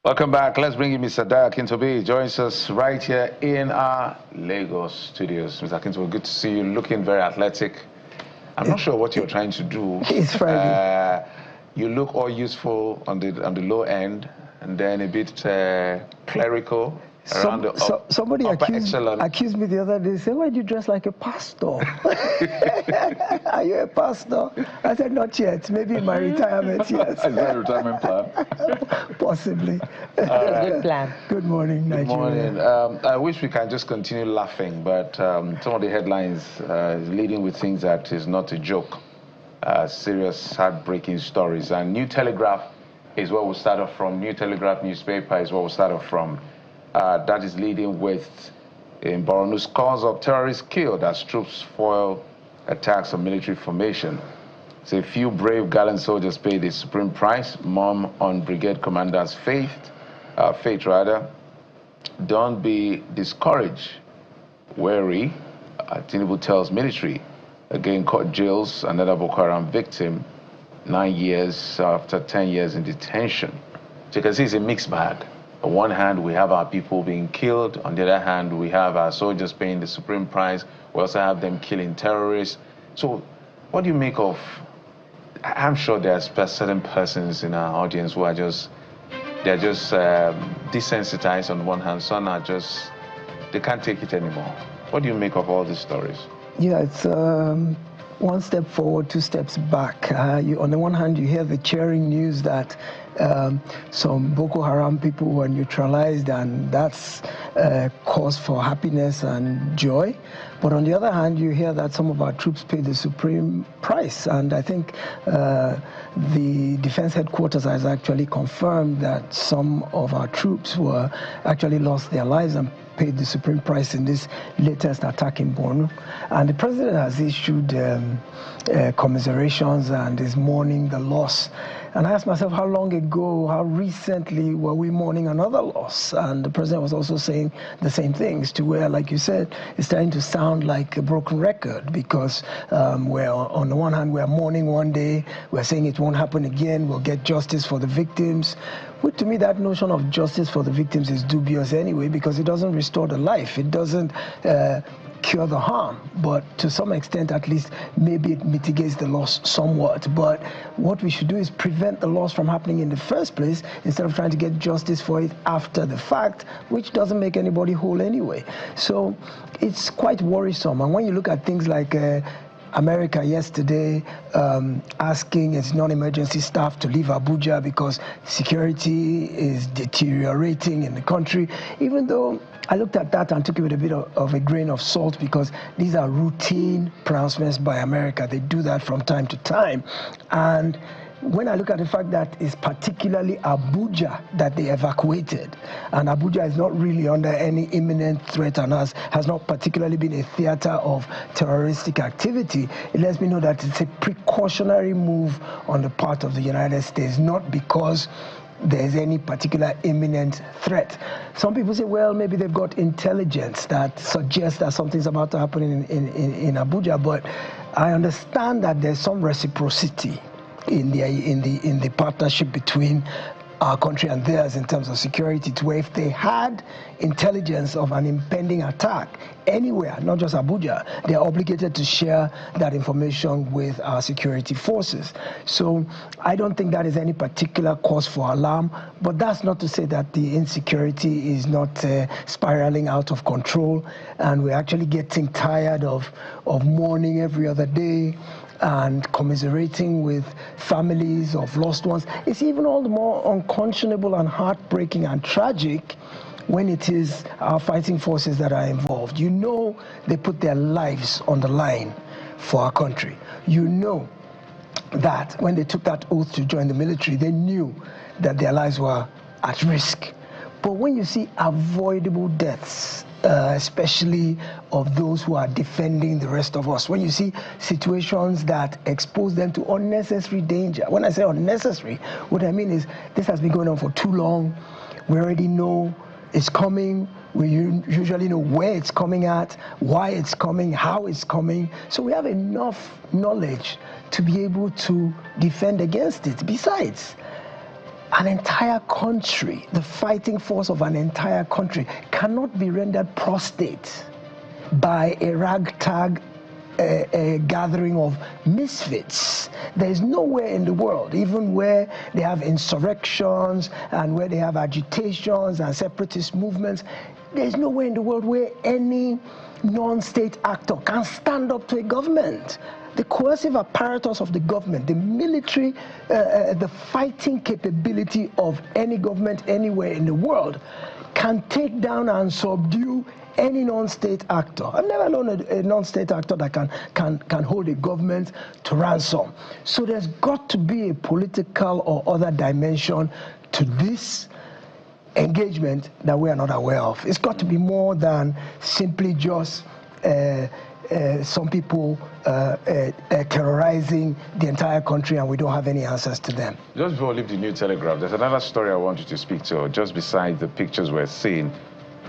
Welcome back. Let's bring in Mr. Daya Akintobi. He joins us right here in our Lagos studios. Mr. Akintobi, good to see you. Looking very athletic. I'm not sure what you're trying to do. It's Friday. You look all useful on the low end, and then a bit clerical. Somebody accused me the other day, said, why do you dress like a pastor? Are you a pastor? I said, not yet. Maybe in my retirement, yes. Is that a retirement plan? Possibly. Good plan. Good morning, Nigeria. Good morning. I wish we can just continue laughing, but some of the headlines is leading with things that is not a joke. Serious, heartbreaking stories. And New Telegraph is where we'll start off from. New Telegraph newspaper is where we'll start off from. That is leading with in Borno, scores of terrorists killed as troops foil attacks on military formation. So a few brave, gallant soldiers paid the supreme price. Mom on brigade commander's fate. Don't be discouraged. Wary, Tinubu tells military. Again, caught jails another Boko Haram victim 9 years after 10 years in detention. So you can see it's a mixed bag. On one hand, we have our people being killed. On the other hand, we have our soldiers paying the supreme price. We also have them killing terrorists. So what do you make of, I'm sure there's certain persons in our audience who are they're just desensitized on one hand. Some are just, they can't take it anymore. What do you make of all these stories? Yeah, it's one step forward, two steps back. On the one hand, you hear the cheering news that some Boko Haram people were neutralized, and that's cause for happiness and joy. But on the other hand, you hear that some of our troops paid the supreme price. And I think the Defense Headquarters has actually confirmed that some of our troops were actually lost their lives and paid the supreme price in this latest attack in Borno. And the president has issued commiserations and is mourning the loss. And I asked myself, how long ago, how recently were we mourning another loss? And the president was also saying the same things, to where, like you said, it's starting to sound like a broken record, because we're, on the one hand, we're mourning one day, we're saying it won't happen again, we'll get justice for the victims. Well, to me, that notion of justice for the victims is dubious anyway, because it doesn't restore the life. It doesn't cure the harm, but to some extent, at least, maybe it mitigates the loss somewhat. But what we should do is prevent the loss from happening in the first place, instead of trying to get justice for it after the fact, which doesn't make anybody whole anyway. So it's quite worrisome. And when you look at things like America yesterday asking its non-emergency staff to leave Abuja because security is deteriorating in the country, even though I looked at that and took it with a bit of a grain of salt, because these are routine pronouncements by America. They do that from time to time. And when I look at the fact that it's particularly Abuja that they evacuated, and Abuja is not really under any imminent threat and has not particularly been a theater of terroristic activity, it lets me know that it's a precautionary move on the part of the United States, not because there's any particular imminent threat. Some people say, well, maybe they've got intelligence that suggests that something's about to happen in Abuja, but I understand that there's some reciprocity in the partnership between our country and theirs in terms of security, to where if they had intelligence of an impending attack anywhere, not just Abuja, they are obligated to share that information with our security forces. So I don't think that is any particular cause for alarm, but that's not to say that the insecurity is not spiraling out of control, and we're actually getting tired of mourning every other day and commiserating with families of lost ones. It's even all the more unconscionable and heartbreaking and tragic when it is our fighting forces that are involved. You know they put their lives on the line for our country. You know that when they took that oath to join the military, they knew that their lives were at risk. But when you see avoidable deaths, especially of those who are defending the rest of us, when you see situations that expose them to unnecessary danger. When I say unnecessary, what I mean is this has been going on for too long. We already know it's coming. We usually know where it's coming at, why it's coming, how it's coming. So we have enough knowledge to be able to defend against it. Besides, an entire country, the fighting force of an entire country, cannot be rendered prostrate by a ragtag a gathering of misfits. There is nowhere in the world, even where they have insurrections and where they have agitations and separatist movements, there is nowhere in the world where any non-state actor can stand up to a government. The coercive apparatus of the government, the military, the fighting capability of any government anywhere in the world can take down and subdue any non-state actor. I've never known a non-state actor that can hold a government to ransom. So there's got to be a political or other dimension to this engagement that we are not aware of. It's got to be more than simply just some people terrorizing the entire country and we don't have any answers to them. Just before we leave the New Telegraph, there's another story I want you to speak to, just beside the pictures we're seeing,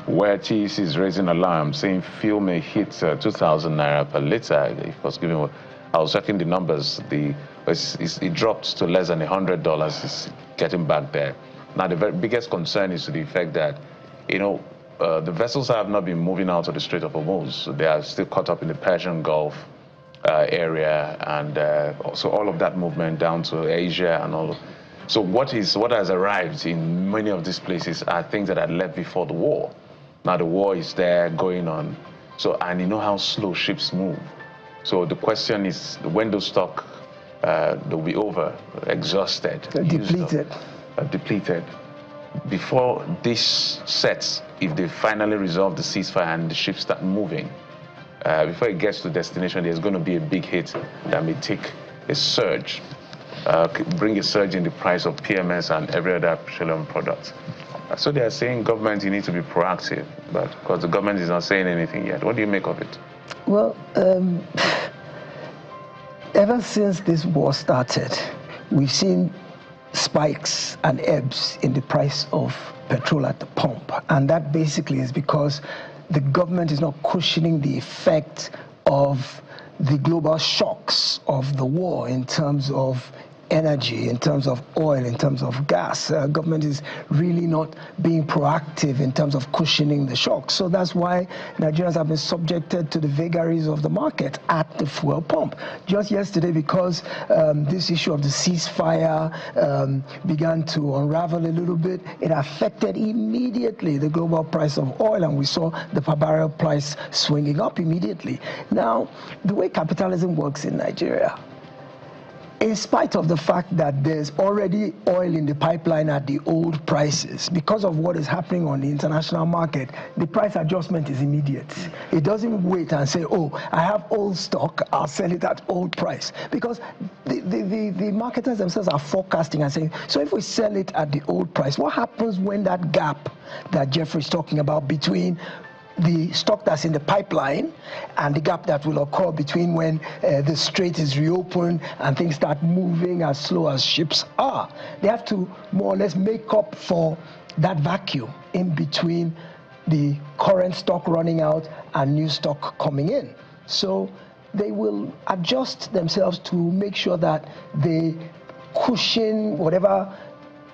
where TEC is raising alarm, saying fuel may hit 2,000 naira per litre. Of course, given I was checking the numbers, it dropped to less than $100. It's getting back there. Now, the biggest concern is to the effect that, the vessels have not been moving out of the Strait of Hormuz. So they are still caught up in the Persian Gulf area, and so all of that movement down to Asia and all. So what has arrived in many of these places are things that had left before the war. Now the war is there going on. So, and you know how slow ships move. So the question is, when those stock they'll be over, exhausted, depleted. Before this sets, if they finally resolve the ceasefire and the ships start moving, before it gets to destination, there's going to be a big hit that may take a surge, bring a surge in the price of PMS and every other petroleum product. So they are saying, government, you need to be proactive, but because the government is not saying anything yet. What do you make of it? Well, ever since this war started, we've seen spikes and ebbs in the price of petrol at the pump. And that basically is because the government is not cushioning the effect of the global shocks of the war in terms of energy, in terms of oil, in terms of gas. Government is really not being proactive in terms of cushioning the shocks. So that's why Nigerians have been subjected to the vagaries of the market at the fuel pump. Just yesterday, because this issue of the ceasefire began to unravel a little bit, it affected immediately the global price of oil, and we saw the per barrel price swinging up immediately. Now, the way capitalism works in Nigeria, in spite of the fact that there's already oil in the pipeline at the old prices, because of what is happening on the international market, the price adjustment is immediate. It doesn't wait and say, oh, I have old stock, I'll sell it at old price. Because the marketers themselves are forecasting and saying, so if we sell it at the old price, what happens when that gap that Jeffrey's talking about between the stock that's in the pipeline and the gap that will occur between when the strait is reopened and things start moving as slow as ships are? They have to more or less make up for that vacuum in between the current stock running out and new stock coming in. So they will adjust themselves to make sure that they cushion whatever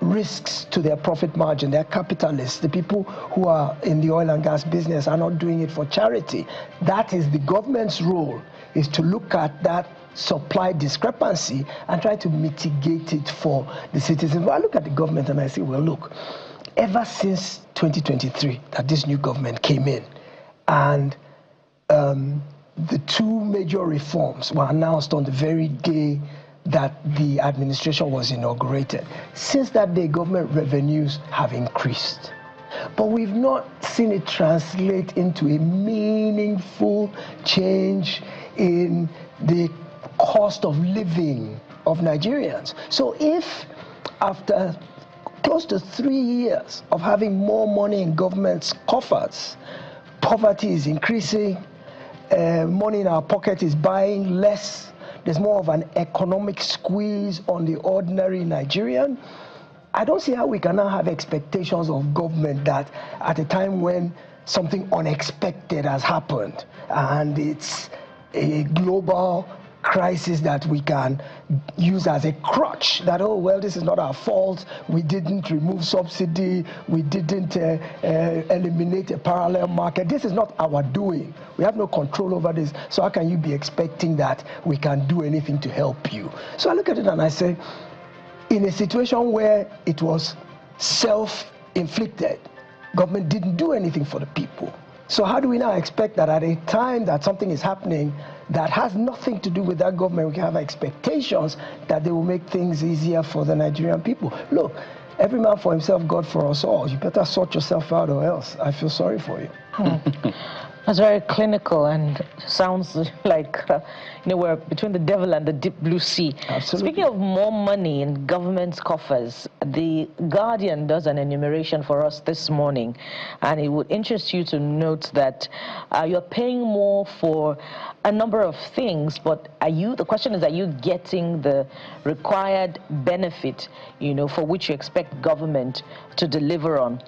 risks to their profit margin. They're capitalists. The people who are in the oil and gas business are not doing it for charity. That is the government's role, is to look at that supply discrepancy and try to mitigate it for the citizens. Well, I look at the government and I say, well, look, ever since 2023 that this new government came in, and the two major reforms were announced on the very day that the administration was inaugurated. Since that day, government revenues have increased. But we've not seen it translate into a meaningful change in the cost of living of Nigerians. So if after close to 3 years of having more money in government's coffers, poverty is increasing, money in our pocket is buying less, there's more of an economic squeeze on the ordinary Nigerian, I don't see how we can now have expectations of government that at a time when something unexpected has happened and it's a global crisis that we can use as a crutch, that, oh, well, this is not our fault, we didn't remove subsidy, we didn't eliminate a parallel market, this is not our doing, we have no control over this, so how can you be expecting that we can do anything to help you? So I look at it and I say, in a situation where it was self-inflicted, government didn't do anything for the people. So how do we now expect that at a time that something is happening that has nothing to do with that government, we can have expectations that they will make things easier for the Nigerian people? Look, every man for himself, God for us all. You better sort yourself out or else I feel sorry for you. That's very clinical and sounds like, we're between the devil and the deep blue sea. Absolutely. Speaking of more money in government's coffers, The Guardian does an enumeration for us this morning, and it would interest you to note that you're paying more for a number of things, but the question is, are you getting the required benefit, for which you expect government to deliver on?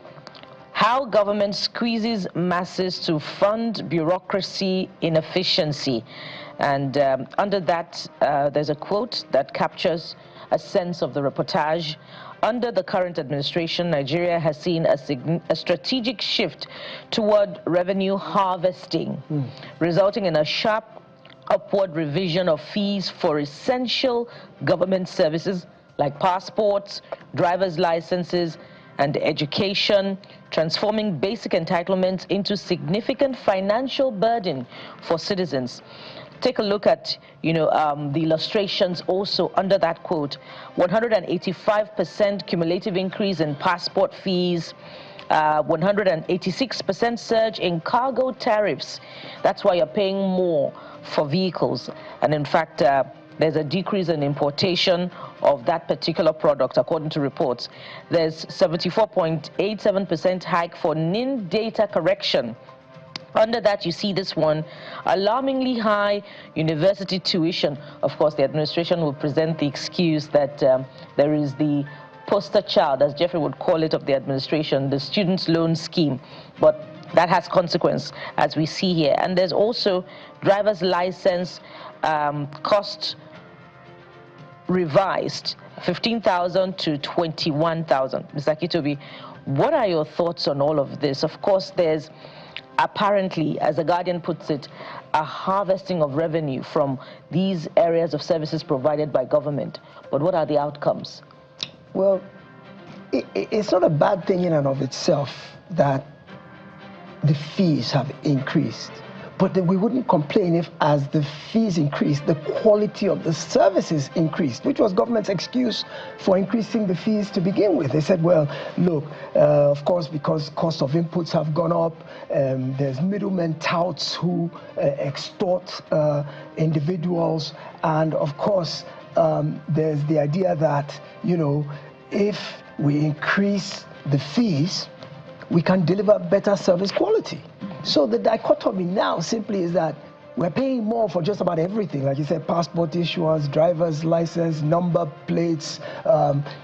How government squeezes masses to fund bureaucracy inefficiency. And under that, there's a quote that captures a sense of the reportage. Under the current administration, Nigeria has seen a strategic shift toward revenue harvesting, resulting in a sharp upward revision of fees for essential government services like passports, driver's licenses, and education, transforming basic entitlements into significant financial burden for citizens. Take a look at, the illustrations also under that quote. 185% cumulative increase in passport fees, 186% surge in cargo tariffs. That's why you're paying more for vehicles. And in fact, there's a decrease in importation of that particular product, according to reports. There's 74.87% hike for NIN data correction. Under that, you see this one, alarmingly high university tuition. Of course, the administration will present the excuse that there is the poster child, as Jeffrey would call it, of the administration, the students' loan scheme. But that has consequence, as we see here. And there's also driver's license cost revised, 15,000 to 21,000. Mr. Kitobi, what are your thoughts on all of this? Of course, there's apparently, as The Guardian puts it, a harvesting of revenue from these areas of services provided by government. But what are the outcomes? Well, it's not a bad thing in and of itself that the fees have increased. But then we wouldn't complain if, as the fees increased, the quality of the services increased, which was government's excuse for increasing the fees to begin with. They said, well, look, of course, because cost of inputs have gone up, there's middlemen touts who extort individuals, and of course, there's the idea that, if we increase the fees, we can deliver better service quality. So the dichotomy now simply is that we're paying more for just about everything. Like you said, passport issuance, driver's license, number plates,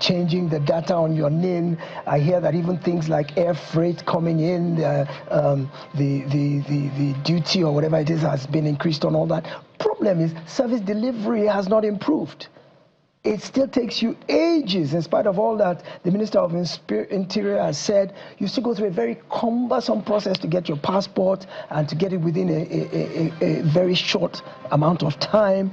changing the data on your NIN. I hear that even things like air freight coming in, the duty or whatever it is has been increased on all that. Problem is, service delivery has not improved. It still takes you ages, in spite of all that the Minister of Interior has said. You still go through a very cumbersome process to get your passport and to get it within a very short amount of time.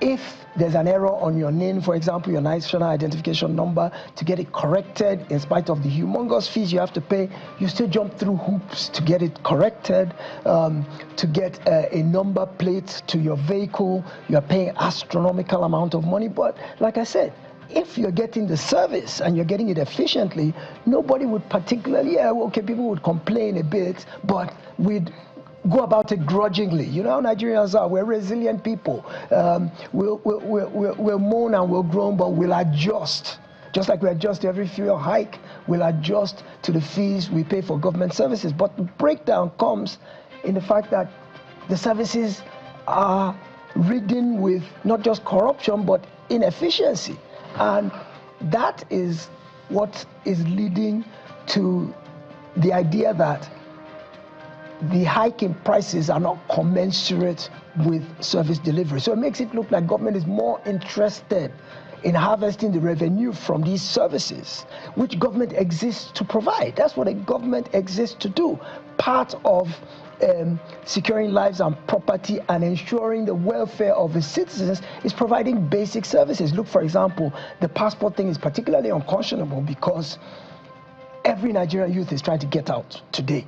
If there's an error on your NIN, for example, your national identification number, to get it corrected, in spite of the humongous fees you have to pay, you still jump through hoops to get it corrected. To get a number plate to your vehicle, you're paying astronomical amount of money. But like I said, if you're getting the service and you're getting it efficiently, nobody would particularly, okay, people would complain a bit, but we'd go about it grudgingly. You know how Nigerians are. We're resilient people. We'll moan and we'll groan, but we'll adjust. Just like we adjust to every fuel hike, we'll adjust to the fees we pay for government services. But the breakdown comes in the fact that the services are ridden with not just corruption, but inefficiency. And that is what is leading to the idea that the hike in prices are not commensurate with service delivery. So it makes it look like government is more interested in harvesting the revenue from these services, which government exists to provide. That's what a government exists to do. Part of securing lives and property and ensuring the welfare of its citizens is providing basic services. Look, for example, the passport thing is particularly unconscionable because every Nigerian youth is trying to get out today.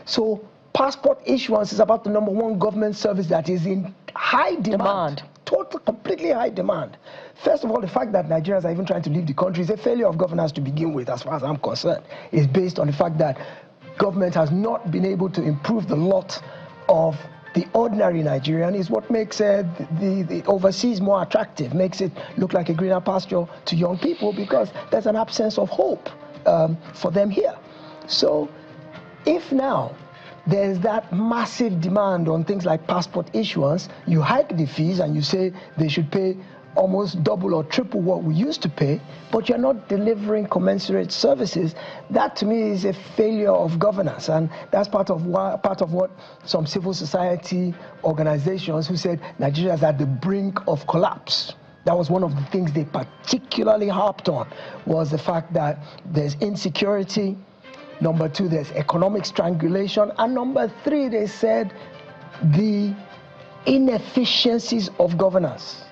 So passport issuance is about the #1 government service that is in high demand. Total, completely high demand. First of all, the fact that Nigerians are even trying to leave the country is a failure of governance to begin with, as far as I'm concerned. It's based on the fact that government has not been able to improve the lot of the ordinary Nigerian. Is what makes the overseas more attractive, makes it look like a greener pasture to young people, because there's an absence of hope for them here. So if now there's that massive demand on things like passport issuance, you hike the fees and you say they should pay almost double or triple what we used to pay, but you're not delivering commensurate services. That to me is a failure of governance, and that's part of what some civil society organizations who said Nigeria is at the brink of collapse. That was one of the things they particularly harped on, was the fact that there's insecurity. Number 2, there's economic strangulation. And number 3, they said the inefficiencies of governance.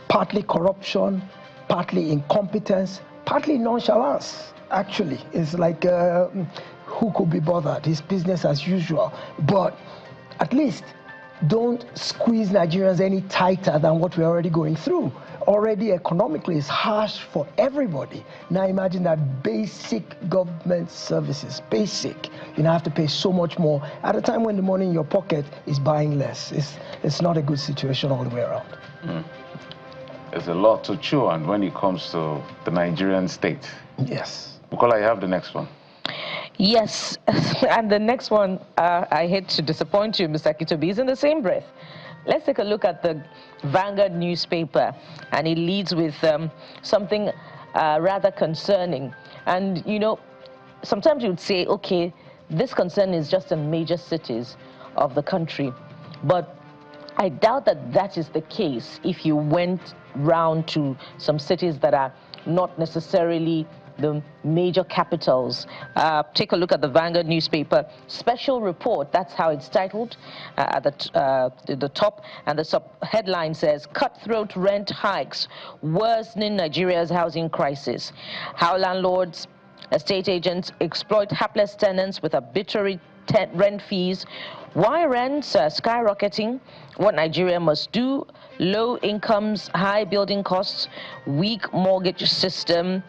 Partly corruption, partly incompetence, partly nonchalance, actually. It's like, who could be bothered? It's business as usual. But at least don't squeeze Nigerians any tighter than what we're already going through. Already economically, it's harsh for everybody. Now imagine that basic government services, basic, you now have to pay so much more at a time when the money in your pocket is buying less. It's not a good situation all the way around. There's a lot to chew on when it comes to the Nigerian state. Yes. Bukola, you have the next one. Yes, and the next one, I hate to disappoint you, Mr. Kitobi, is in the same breath. Let's take a look at the Vanguard newspaper, and it leads with something rather concerning. And, you know, sometimes you would say, okay, this concern is just in major cities of the country. But I doubt that that is the case if you went round to some cities that are not necessarily the major capitals. Take a look at the Vanguard newspaper. Special report, that's how it's titled at the top. And the sub-headline says, cutthroat rent hikes worsening Nigeria's housing crisis. How landlords, estate agents exploit hapless tenants with arbitrary rent fees. Why rents are skyrocketing, what Nigeria must do, low incomes, high building costs, weak mortgage system.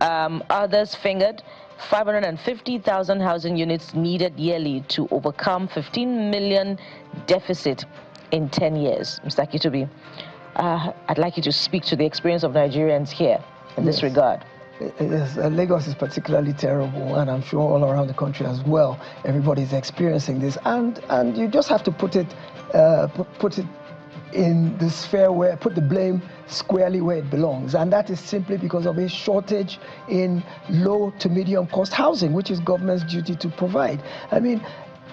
Others fingered 550,000 housing units needed yearly to overcome 15 million deficit in 10 years. Mr. Kitobi, I'd like you to speak to the experience of Nigerians here in this regard. Yes, Lagos is particularly terrible, and I'm sure all around the country as well. Everybody's experiencing this, and you just have to put it in the sphere where, put the blame squarely where it belongs, and that is simply because of a shortage in low to medium cost housing, which is government's duty to provide. I mean,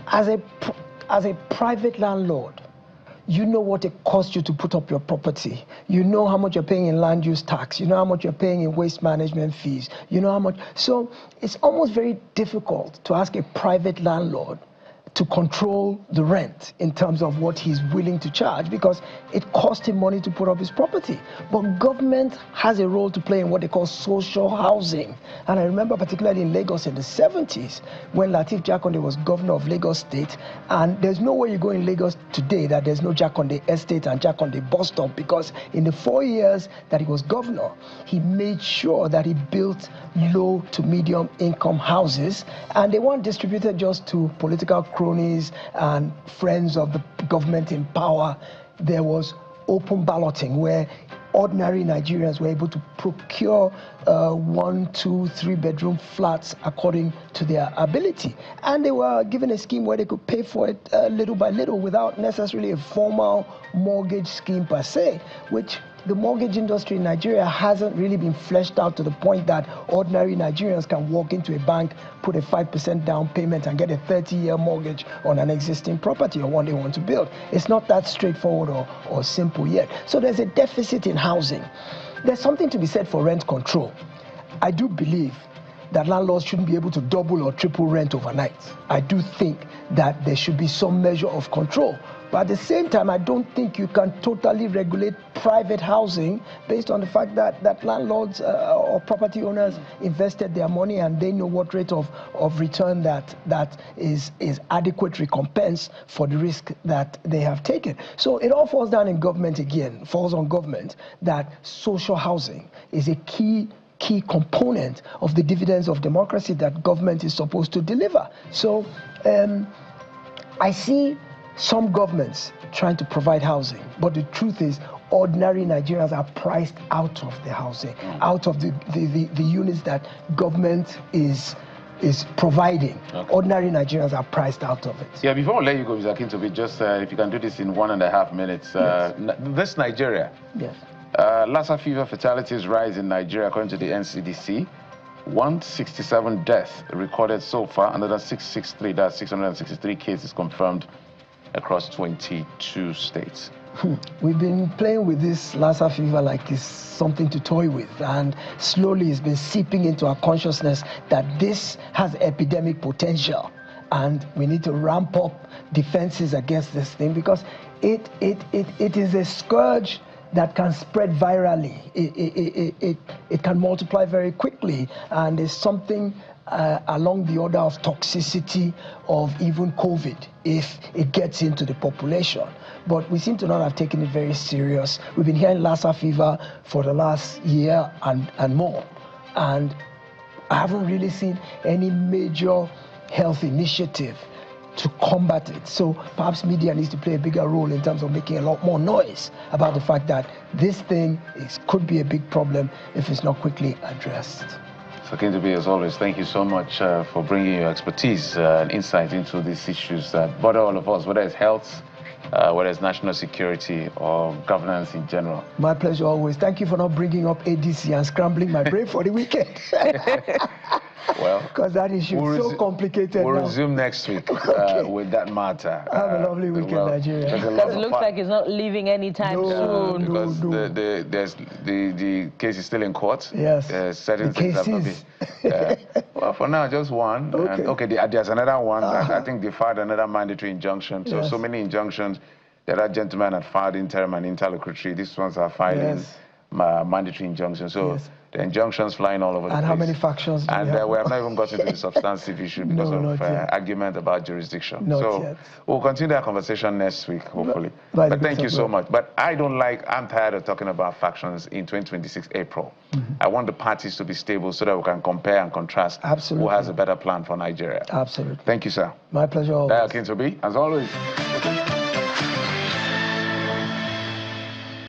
as a private landlord, you know what it costs you to put up your property. You know how much you're paying in land use tax. You know how much you're paying in waste management fees. You know how much. So it's almost very difficult to ask a private landlord to control the rent in terms of what he's willing to charge, because it costs him money to put up his property. But government has a role to play in what they call social housing. And I remember particularly in Lagos in the 70s when Lateef Jakonde was governor of Lagos State, and there's no way you go in Lagos today that there's no Jakonde Estate and Jakonde bus stop, because in the 4 years that he was governor, he made sure that he built low to medium income houses, and they weren't distributed just to political cronies and friends of the government in power. There was open balloting where ordinary Nigerians were able to procure 1, 2, 3 bedroom flats according to their ability. And they were given a scheme where they could pay for it little by little without necessarily a formal mortgage scheme per se, which the mortgage industry in Nigeria hasn't really been fleshed out to the point that ordinary Nigerians can walk into a bank, put a 5% down payment and get a 30-year mortgage on an existing property or one they want to build. It's not that straightforward or simple yet. So there's a deficit in housing. There's something to be said for rent control. I do believe that landlords shouldn't be able to double or triple rent overnight. I do think that there should be some measure of control. But at the same time, I don't think you can totally regulate private housing based on the fact that landlords or property owners invested their money and they know what rate of return that is adequate recompense for the risk that they have taken. So it all falls down in government again, falls on government, that social housing is a key component of the dividends of democracy that government is supposed to deliver. So I see some governments trying to provide housing, but the truth is ordinary Nigerians are priced out of the housing, out of the units that government is providing. Okay. Ordinary Nigerians are priced out of it. Yeah, before I let you go, Mr. Akintobi, just if you can do this in 1.5 minutes. Yes. This Nigeria. Yes. Lassa fever fatalities rise in Nigeria according to the NCDC. 167 deaths recorded so far, another 663, that's 663 cases confirmed across 22 states. We've been playing with this Lassa fever like it's something to toy with, and slowly it's been seeping into our consciousness that this has epidemic potential, and we need to ramp up defenses against this thing because it is a scourge that can spread virally. It can multiply very quickly, and it's something along the order of toxicity of even COVID if it gets into the population. But we seem to not have taken it very serious. We've been hearing Lassa fever for the last year and more, and I haven't really seen any major health initiative to combat it. So perhaps media needs to play a bigger role in terms of making a lot more noise about the fact that this thing could be a big problem if it's not quickly addressed. So Akintobi, as always, thank you so much for bringing your expertise and insight into these issues that bother all of us, whether it's health, whether it's national security or governance in general. My pleasure always. Thank you for not bringing up ADC and scrambling my brain for the weekend. Well, because that issue is so complicated. We'll now. Resume next week okay. With that matter. Have a lovely weekend, Nigeria. Because it looks like it's not leaving anytime soon. Because the case is still in court. Yes. Certain things have to be. Well, for now, just one. Okay. And, there's another one. I think they filed another mandatory injunction. So, so many injunctions. The other gentleman had filed interim and interlocutory. These ones are filing mandatory injunctions. So. The injunctions flying all over the place. And how many factions do we have? We have not even gotten to the substantive issue because of argument about jurisdiction. Not yet. We'll continue that conversation next week, hopefully. But thank you so much. But I'm tired of talking about factions in 2026 April. I want the parties to be stable so that we can compare and contrast who has a better plan for Nigeria. Absolutely. Thank you, sir. My pleasure always. Akintobi, as always.